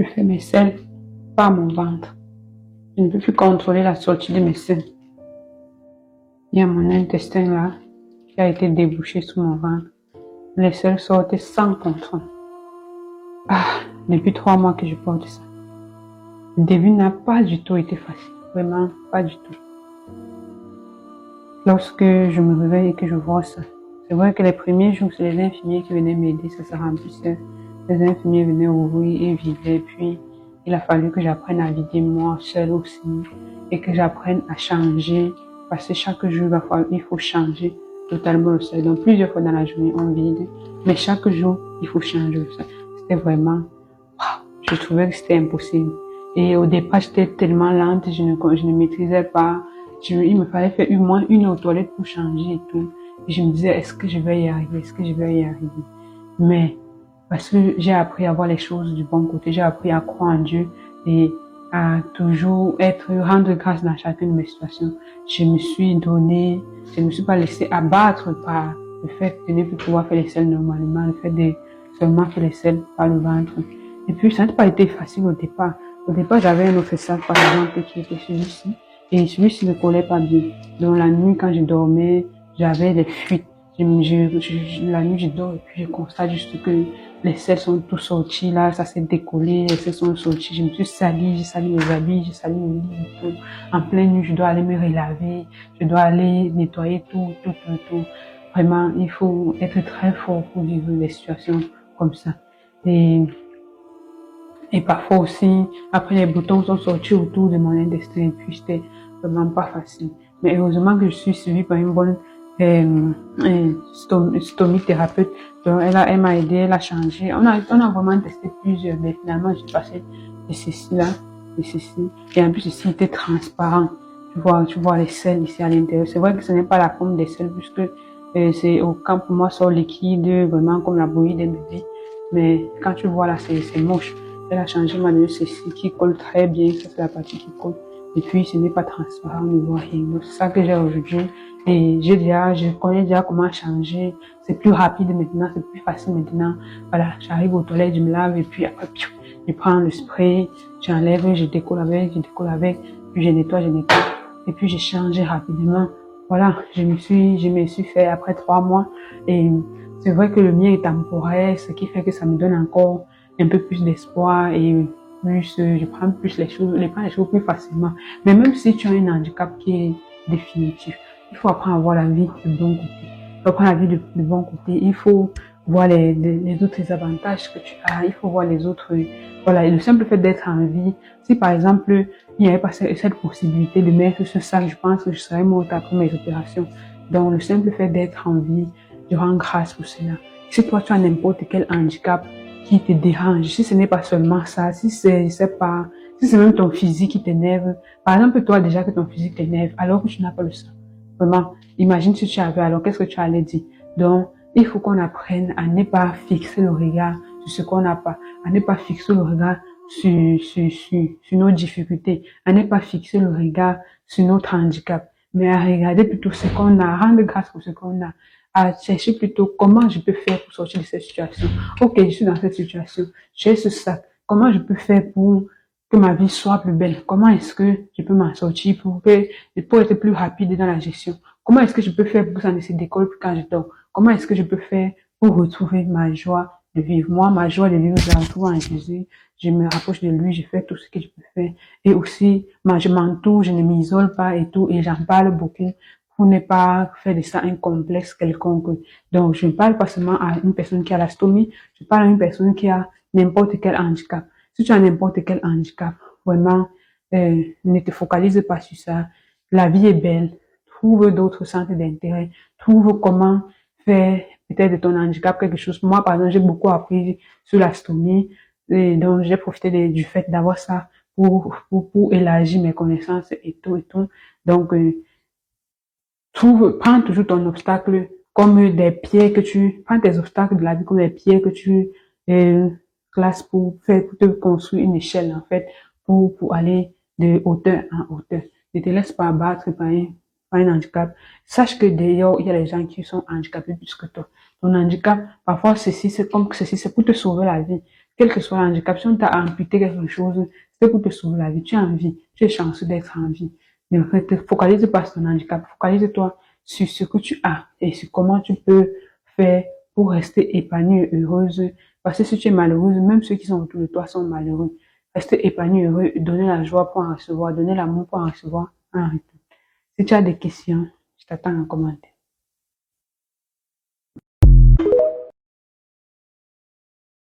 plus faire mes selles par mon ventre. Je ne peux plus contrôler la sortie de mes selles. Il y a mon intestin là qui a été débouché sous mon ventre. Les selles sortaient sans contrôle. Depuis 3 mois que je porte ça. Le début n'a pas du tout été facile. Vraiment, pas du tout. Lorsque je me réveille et que je vois ça, c'est vrai que les premiers jours, c'est les infirmiers qui venaient m'aider, ça se remplissait. Les infirmiers venaient ouvrir et vider. Puis, il a fallu que j'apprenne à vider moi seule aussi. Et que j'apprenne à changer. Parce que chaque jour, il faut changer totalement le sol. Donc, plusieurs fois dans la journée, on vide. Mais chaque jour, il faut changer le sol. C'était vraiment, je trouvais que c'était impossible. Et au départ, j'étais tellement lente, je ne maîtrisais pas. Il me fallait faire au moins une aux toilettes pour changer et tout. Et je me disais, est-ce que je vais y arriver? Est-ce que je vais y arriver? Mais, parce que j'ai appris à voir les choses du bon côté, j'ai appris à croire en Dieu et à toujours rendre grâce dans chacune de mes situations. Je me suis donné, je ne me suis pas laissé abattre par le fait de ne plus pouvoir faire les selles normalement, le fait de seulement faire les selles par le ventre. Et puis, ça n'a pas été facile au départ. Au départ, j'avais un autre sac, par exemple, qui était celui-ci. Et celui-ci ne collait pas bien. Donc, la nuit, quand je dormais, j'avais des fuites. La nuit, je dors et puis je constate juste que les selles sont tous sortis, là, ça s'est décollé, les selles sont sortis. Je me suis salie, j'ai sali mes habits, j'ai sali mon lit et tout. En pleine nuit, je dois aller me relaver, je dois aller nettoyer tout. Vraiment, il faut être très fort pour vivre des situations comme ça. Et parfois aussi, après les boutons sont sortis autour de mon intestin et puis c'était vraiment pas facile. Mais heureusement que je suis suivie par une bonne stomithérapeute. Donc elle m'a aidé, elle a changé. On a vraiment testé plusieurs, mais finalement j'ai passé de ceci là, de ceci. Et en plus ceci était transparent. Tu vois les selles ici à l'intérieur. C'est vrai que ce n'est pas la forme des selles puisque c'est au camp pour moi sort liquide, vraiment comme la bouillie d'un bébé. Mais quand tu vois là, c'est moche. Elle a changé ma donné ceci qui colle très bien, ça c'est la partie qui colle. Et puis ce n'est pas transparent, on ne voit rien. Donc c'est ça que j'ai aujourd'hui. Et je connais déjà comment changer. C'est plus rapide maintenant, c'est plus facile maintenant. Voilà, j'arrive aux toilettes, je me lave et puis après, je prends le spray, j'enlève, je décolle avec, puis je nettoie. Et puis j'ai changé rapidement. Voilà, je me suis fait après 3 mois. Et c'est vrai que le mien est temporaire, ce qui fait que ça me donne encore un peu plus d'espoir et plus, je prends les choses plus facilement. Mais même si tu as un handicap qui est définitif, il faut apprendre à voir la vie de bon côté. Il faut apprendre la vie de bon côté. Il faut voir les autres avantages que tu as. Il faut voir les autres, voilà. Et le simple fait d'être en vie. Si par exemple, il n'y avait pas cette possibilité de mettre ce sac, je pense que je serais morte après mes opérations. Donc, le simple fait d'être en vie, je rends grâce pour cela. Si toi, tu as n'importe quel handicap qui te dérange, si ce n'est pas seulement ça, si c'est même ton physique qui t'énerve, par exemple, toi, déjà que ton physique t'énerve, alors que tu n'as pas le sang. Vraiment, imagine si tu avais, alors qu'est-ce que tu allais dire? Donc, il faut qu'on apprenne à ne pas fixer le regard sur ce qu'on n'a pas, à ne pas fixer le regard sur nos difficultés, à ne pas fixer le regard sur notre handicap, mais à regarder plutôt ce qu'on a, rendre grâce pour ce qu'on a, à chercher plutôt comment je peux faire pour sortir de cette situation. Ok, je suis dans cette situation, j'ai ce sac, comment je peux faire pour que ma vie soit plus belle? Comment est-ce que je peux m'en sortir pour être plus rapide dans la gestion? Comment est-ce que je peux faire pour que ça ne se décolle plus quand je dors? Comment est-ce que je peux faire pour retrouver ma joie de vivre? Moi, ma joie de vivre, je la retrouve en Jésus. Je me rapproche de lui, je fais tout ce que je peux faire. Et aussi, je m'entoure, je ne m'isole pas et tout, et j'en parle beaucoup pour ne pas faire de ça un complexe quelconque. Donc, je ne parle pas seulement à une personne qui a la stomie, je parle à une personne qui a n'importe quel handicap. Si tu as n'importe quel handicap, vraiment, ne te focalise pas sur ça. La vie est belle. Trouve d'autres centres d'intérêt. Trouve comment faire peut-être de ton handicap quelque chose. Moi, par exemple, j'ai beaucoup appris sur l'astomie. Et donc, j'ai profité du fait d'avoir ça pour élargir mes connaissances et tout. Donc, prends toujours ton obstacle comme des pierres prends tes obstacles de la vie comme des pierres que tu classes pour te construire une échelle, en fait, pour aller de hauteur en hauteur. Ne te laisse pas abattre par un handicap. Sache que d'ailleurs, il y a des gens qui sont handicapés plus que toi. Ton handicap, parfois, c'est pour te sauver la vie. quel que soit l'handicap, si on t'a amputé quelque chose, c'est pour te sauver la vie. Tu es en vie. Tu es chanceux d'être en vie. Ne te focalise pas sur ton handicap. Focalise-toi sur ce que tu as et sur comment tu peux faire pour rester épanouie et heureuse. Parce que si tu es malheureuse, même ceux qui sont autour de toi sont malheureux. Rester épanoui, heureux, donner la joie pour en recevoir, donner l'amour pour en recevoir en retour. Si tu as des questions, je t'attends en commentaire.